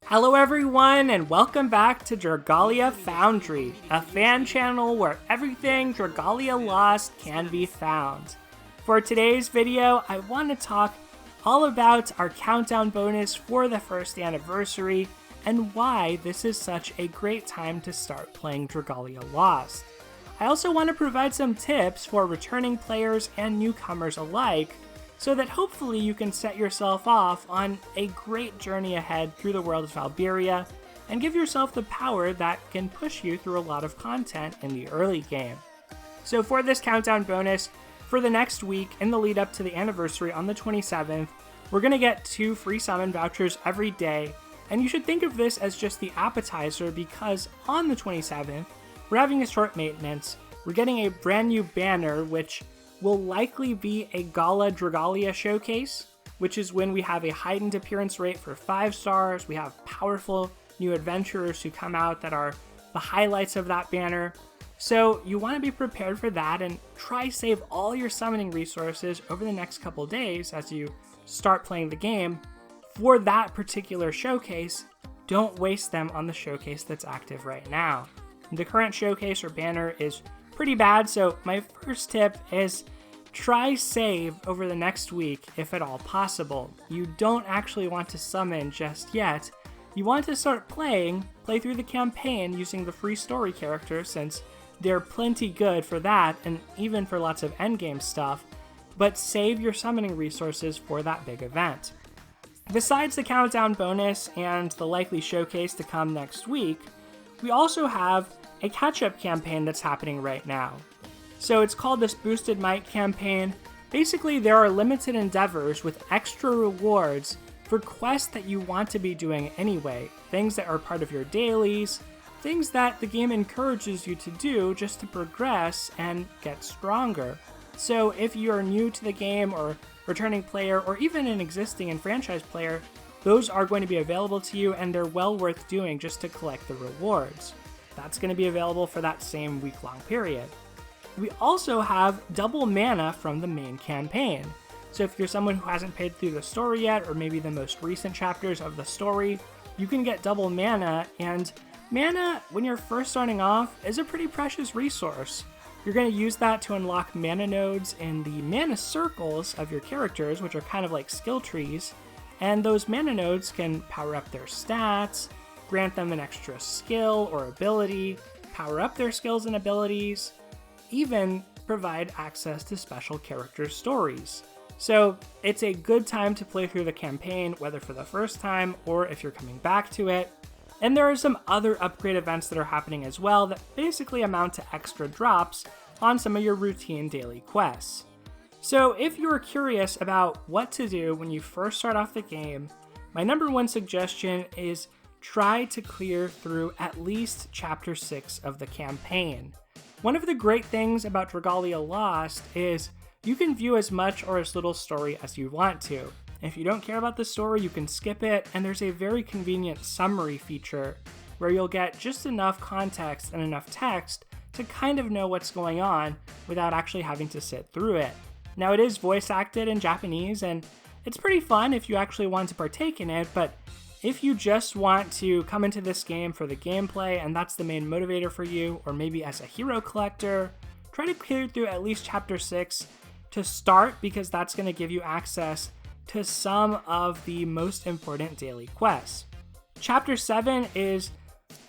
Hello everyone, and welcome back to Dragalia Foundry, a fan channel where everything Dragalia Lost can be found. For today's video, I want to talk all about our countdown bonus for the first anniversary and why this is such a great time to start playing Dragalia Lost. I also want to provide some tips for returning players and newcomers alike, so that hopefully you can set yourself off on a great journey ahead through the world of Valbyria and give yourself the power that can push you through a lot of content in the early game. So for this countdown bonus, for the next week in the lead up to the anniversary on the 27th, we're going to get 2 free summon vouchers every day, and you should think of this as just the appetizer because on the 27th, we're having a short maintenance, we're getting a brand new banner which will likely be a Gala Dragalia showcase, which is when we have a heightened appearance rate for 5 stars. We have powerful new adventurers who come out that are the highlights of that banner. So you want to be prepared for that and try save all your summoning resources over the next couple days as you start playing the game for that particular showcase. Don't waste them on the showcase that's active right now. The current showcase or banner is pretty bad, so my first tip is try save over the next week if at all possible. You don't actually want to summon just yet. You want to start play through the campaign using the free story characters since they're plenty good for that and even for lots of endgame stuff, but save your summoning resources for that big event. Besides the countdown bonus and the likely showcase to come next week, we also have a catch-up campaign that's happening right now. So it's called this Boosted Might campaign. Basically, there are limited endeavors with extra rewards for quests that you want to be doing anyway, things that are part of your dailies, things that the game encourages you to do just to progress and get stronger. So if you're new to the game or returning player or even an existing and franchise player, those are going to be available to you and they're well worth doing just to collect the rewards. That's going to be available for that same week-long period. We also have double mana from the main campaign. So if you're someone who hasn't played through the story yet, or maybe the most recent chapters of the story, you can get double mana, and mana, when you're first starting off, is a pretty precious resource. You're going to use that to unlock mana nodes in the mana circles of your characters, which are kind of like skill trees, and those mana nodes can power up their stats, grant them an extra skill or ability, power up their skills and abilities, even provide access to special character stories. So it's a good time to play through the campaign, whether for the first time or if you're coming back to it. And there are some other upgrade events that are happening as well that basically amount to extra drops on some of your routine daily quests. So if you're curious about what to do when you first start off the game, my number one suggestion is try to clear through at least Chapter 6 of the campaign. One of the great things about Dragalia Lost is you can view as much or as little story as you want to. If you don't care about the story, you can skip it, and there's a very convenient summary feature where you'll get just enough context and enough text to kind of know what's going on without actually having to sit through it. Now, it is voice acted in Japanese, and it's pretty fun if you actually want to partake in it, but if you just want to come into this game for the gameplay and that's the main motivator for you, or maybe as a hero collector, try to clear through at least Chapter 6 to start because that's going to give you access to some of the most important daily quests. Chapter 7 is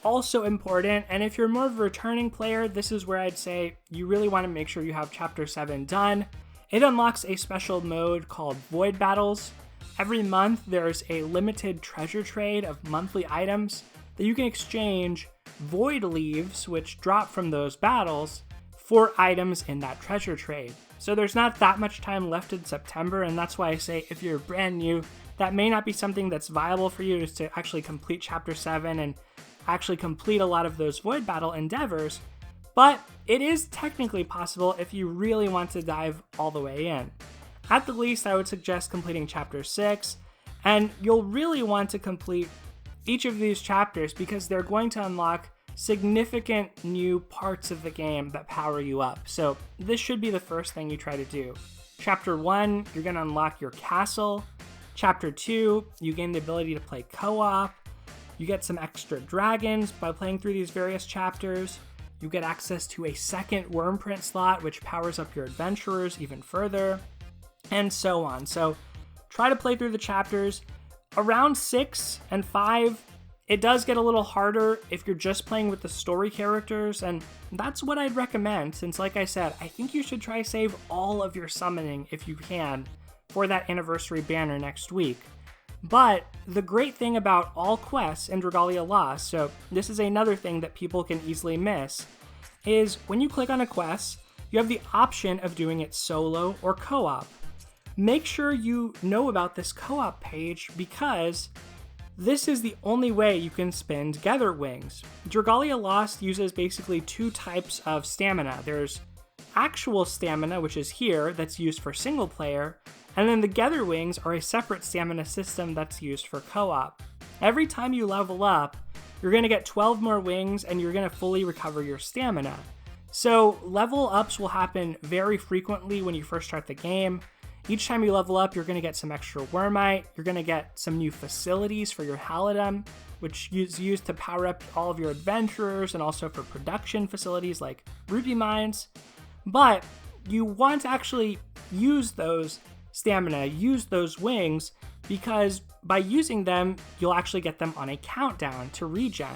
also important, and if you're more of a returning player, this is where I'd say you really want to make sure you have Chapter 7 done. It unlocks a special mode called Void Battles. Every month, there's a limited treasure trade of monthly items that you can exchange void leaves, which drop from those battles, for items in that treasure trade. So there's not that much time left in September, and that's why I say if you're brand new, that may not be something that's viable for you just to actually complete Chapter 7 and actually complete a lot of those void battle endeavors, but it is technically possible if you really want to dive all the way in. At the least, I would suggest completing Chapter 6, and you'll really want to complete each of these chapters because they're going to unlock significant new parts of the game that power you up. So this should be the first thing you try to do. Chapter 1, you're going to unlock your castle. Chapter 2, you gain the ability to play co-op. You get some extra dragons by playing through these various chapters. You get access to a second worm print slot, which powers up your adventurers even further, and so on. So try to play through the chapters. Around 6 and 5, it does get a little harder if you're just playing with the story characters, and that's what I'd recommend, since like I said, I think you should try save all of your summoning if you can for that anniversary banner next week. But the great thing about all quests in Dragalia Lost, so this is another thing that people can easily miss, is when you click on a quest, you have the option of doing it solo or co-op. Make sure you know about this co-op page because this is the only way you can spend Gather Wings. Dragalia Lost uses basically 2 types of stamina. There's actual stamina, which is here, that's used for single player, and then the Gather Wings are a separate stamina system that's used for co-op. Every time you level up, you're going to get 12 more wings and you're going to fully recover your stamina. So level ups will happen very frequently when you first start the game. Each time you level up, you're going to get some extra Wormite, you're going to get some new facilities for your Pallidum, which is used to power up all of your adventurers and also for production facilities like rupee mines. But you want to actually use those stamina, use those wings, because by using them, you'll actually get them on a countdown to regen.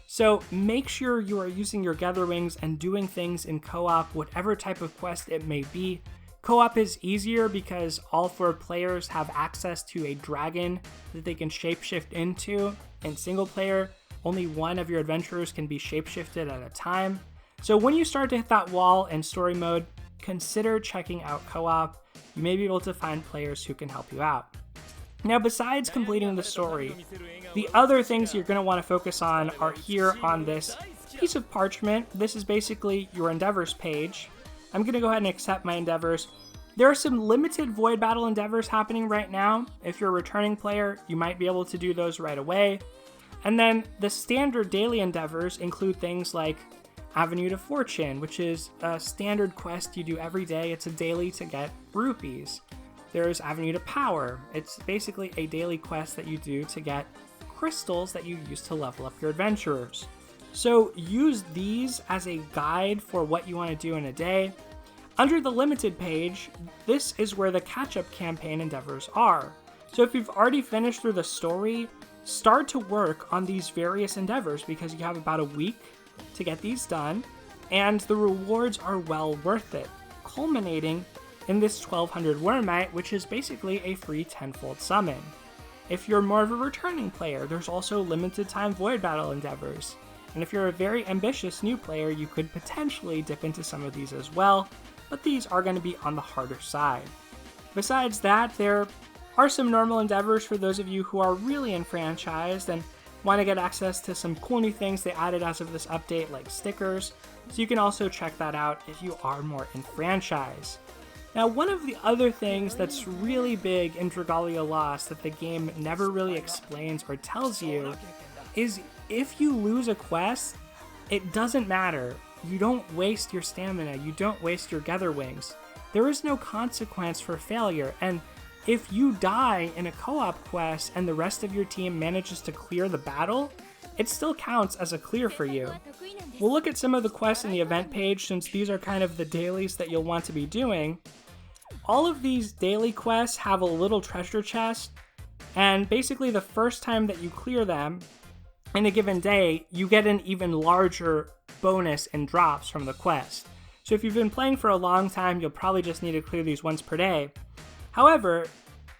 So make sure you are using your Gather Wings and doing things in co-op, whatever type of quest it may be. Co-op is easier because all 4 players have access to a dragon that they can shapeshift into. In single player, only one of your adventurers can be shapeshifted at a time. So when you start to hit that wall in story mode, consider checking out co-op. You may be able to find players who can help you out. Now, besides completing the story, the other things you're going to want to focus on are here on this piece of parchment. This is basically your endeavors page. I'm going to go ahead and accept my endeavors. There are some limited void battle endeavors happening right now. If you're a returning player, you might be able to do those right away. And then the standard daily endeavors include things like Avenue to Fortune, which is a standard quest you do every day. It's a daily to get rupees. There's Avenue to Power. It's basically a daily quest that you do to get crystals that you use to level up your adventurers. So use these as a guide for what you want to do in a day. Under the limited page, this is where the Catchup campaign endeavors are. So if you've already finished through the story, start to work on these various endeavors because you have about a week to get these done, and the rewards are well worth it, culminating in this 1200 Wormite, which is basically a free 10-fold summon. If you're more of a returning player, there's also limited time void battle endeavors. And if you're a very ambitious new player, you could potentially dip into some of these as well, but these are going to be on the harder side. Besides that, there are some normal endeavors for those of you who are really enfranchised and want to get access to some cool new things they added as of this update, like stickers, so you can also check that out if you are more enfranchised. Now, one of the other things that's really big in Dragalia Lost that the game never really explains or tells you is if you lose a quest, it doesn't matter. You don't waste your stamina, you don't waste your Gather Wings. There is no consequence for failure, and if you die in a co-op quest and the rest of your team manages to clear the battle, it still counts as a clear for you. We'll look at some of the quests in the event page since these are kind of the dailies that you'll want to be doing. All of these daily quests have a little treasure chest, and basically the first time that you clear them in a given day, you get an even larger bonus in drops from the quest. So if you've been playing for a long time, you'll probably just need to clear these once per day. However,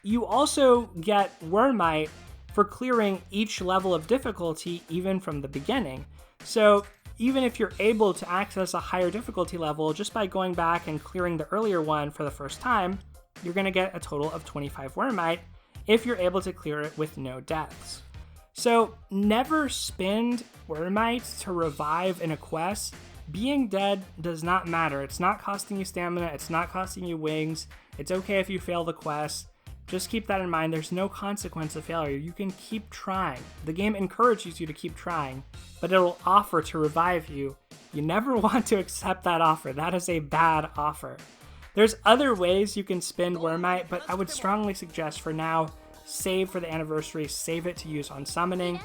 you also get Wormite for clearing each level of difficulty even from the beginning. So even if you're able to access a higher difficulty level just by going back and clearing the earlier one for the first time, you're going to get a total of 25 Wormite if you're able to clear it with no deaths. So never spend Wormite to revive in a quest. Being dead does not matter. It's not costing you stamina, it's not costing you wings. It's okay if you fail the quest. Just keep that in mind. There's no consequence of failure. You can keep trying. The game encourages you to keep trying, but it'll offer to revive you. You never want to accept that offer. That is a bad offer. There's other ways you can spend Wormite, but I would strongly suggest for now, save for the anniversary, save it to use on summoning.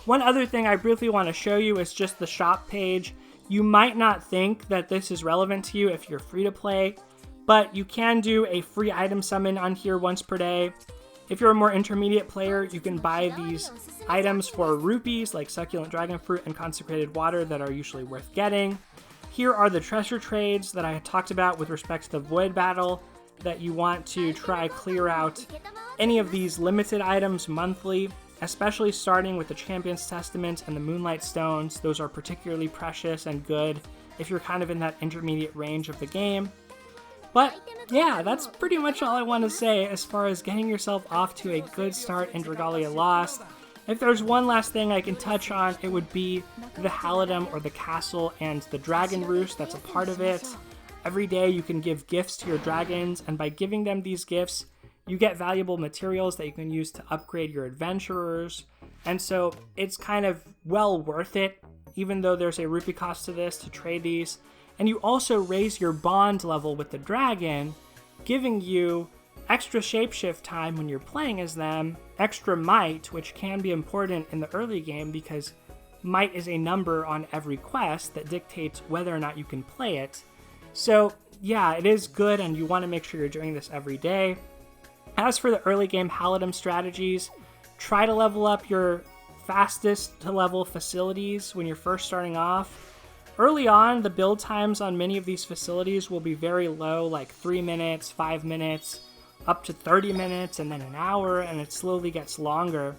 One other thing I briefly want to show you is just the shop page. You might not think that this is relevant to you if you're free to play, but you can do a free item summon on here once per day. If you're a more intermediate player, you can buy these items for rupees like succulent dragon fruit and consecrated water that are usually worth getting. Here are the treasure trades that I had talked about with respect to the void battle that you want to try clear out any of these limited items monthly, especially starting with the Champion's Testament and the Moonlight Stones. Those are particularly precious and good if you're kind of in that intermediate range of the game. But yeah, that's pretty much all I want to say as far as getting yourself off to a good start in Dragalia Lost. If there's one last thing I can touch on, it would be the Pallidum or the castle and the dragon roost that's a part of it. Every day you can give gifts to your dragons, and by giving them these gifts, you get valuable materials that you can use to upgrade your adventurers. And so it's kind of well worth it, even though there's a rupee cost to this, to trade these. And you also raise your bond level with the dragon, giving you extra shapeshift time when you're playing as them, extra might, which can be important in the early game because might is a number on every quest that dictates whether or not you can play it. So yeah, it is good, and you want to make sure you're doing this every day. As for the early game Pallidum strategies, try to level up your fastest to level facilities when you're first starting off. Early on, the build times on many of these facilities will be very low, like 3 minutes, 5 minutes, up to 30 minutes, and then an hour, and it slowly gets longer.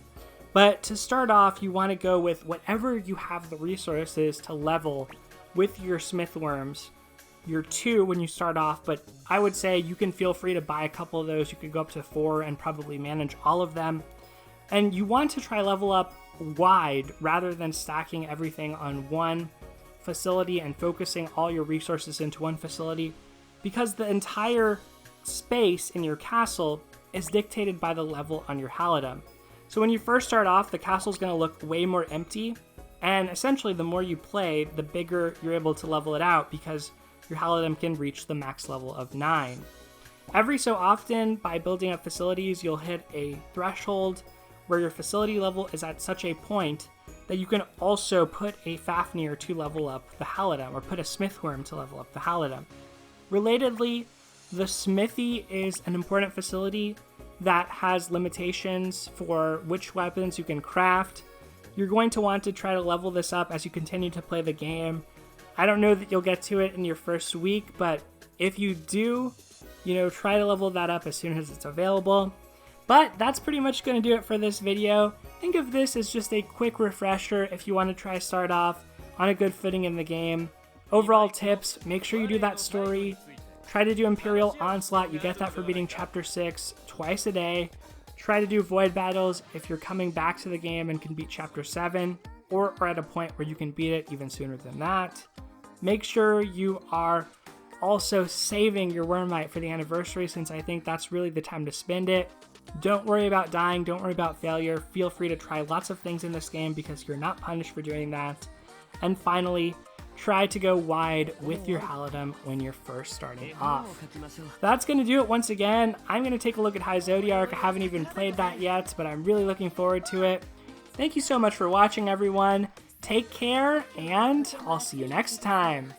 But to start off, you want to go with whatever you have the resources to level with your smith worms. You're 2 when you start off, but I would say you can feel free to buy a couple of those. You could go up to 4 and probably manage all of them. And you want to try level up wide rather than stacking everything on one facility and focusing all your resources into one facility, because the entire space in your castle is dictated by the level on your Pallidum. So when you first start off, the castle is going to look way more empty, and essentially the more you play, the bigger you're able to level it out because your Pallidum can reach the max level of 9. Every so often, by building up facilities, you'll hit a threshold where your facility level is at such a point that you can also put a Fafnir to level up the Pallidum, or put a Smithworm to level up the Pallidum. Relatedly, the Smithy is an important facility that has limitations for which weapons you can craft. You're going to want to try to level this up as you continue to play the game. I don't know that you'll get to it in your first week, but if you do, try to level that up as soon as it's available. But that's pretty much going to do it for this video. Think of this as just a quick refresher if you want to try start off on a good footing in the game. Overall tips, make sure you do that story. Try to do Imperial Onslaught. You get that for beating Chapter 6 twice a day. Try to do Void Battles if you're coming back to the game and can beat Chapter 7, or are at a point where you can beat it even sooner than that. Make sure you are also saving your Wormite for the anniversary, since I think that's really the time to spend it. Don't worry about dying, don't worry about failure. Feel free to try lots of things in this game because you're not punished for doing that. And finally, try to go wide with your Pallidum when you're first starting off. That's going to do it once again. I'm going to take a look at High Zodiark. I haven't even played that yet, but I'm really looking forward to it. Thank you so much for watching, everyone. Take care, and I'll see you next time.